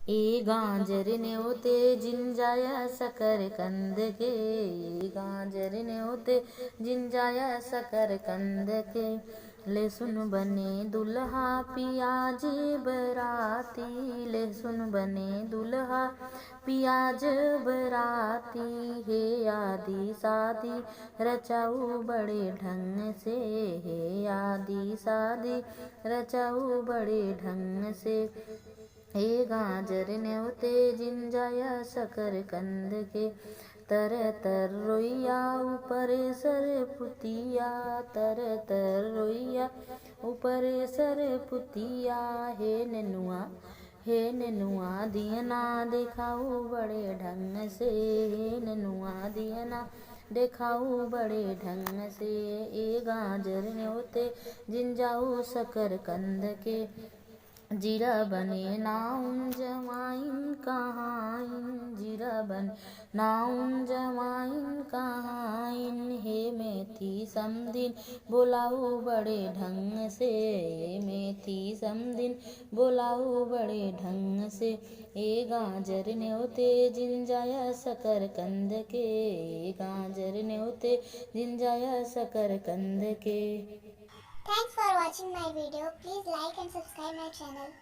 ए गाजर न्योते जिंजाया शकर कंद के, ए गाजर न्योते जिंजाया शकर कंद के। लहसुन बने दुल्हा पियाज बराती, लहसुन बने दुल्हा पियाज बराती। हे आदि शादी रचाऊ बड़े ढंग से, हे आदि शादी रचाऊ बड़े ढंग से। हे गाजर न्योते जिंजाया शकर कंद के। तर तर रोइया ऊपर सर पुतिया, तर तर रोइया ऊपर सर पुतिया। हे ननुआ दियना दिखाऊ बड़े ढंग से, हे ननुआ दियना दिखाऊ बड़े ढंग से। ए गाजर न्योते जिंजाऊ शकर कंद के। जीरा बने नाउन जमाइन कहाइन, जीरा बने नाउन जमाइन कहाइन। हे मेथी समदिन बोलाऊ बड़े ढंग से, हे मेथी समदिन बोलाऊ बड़े ढंग से। ए गाजर न्योते जिंजाया शकर कंद के, ए गाजर न्योते जिंजाया शकर कंद के। Thanks for watching my video. Please like and subscribe my channel.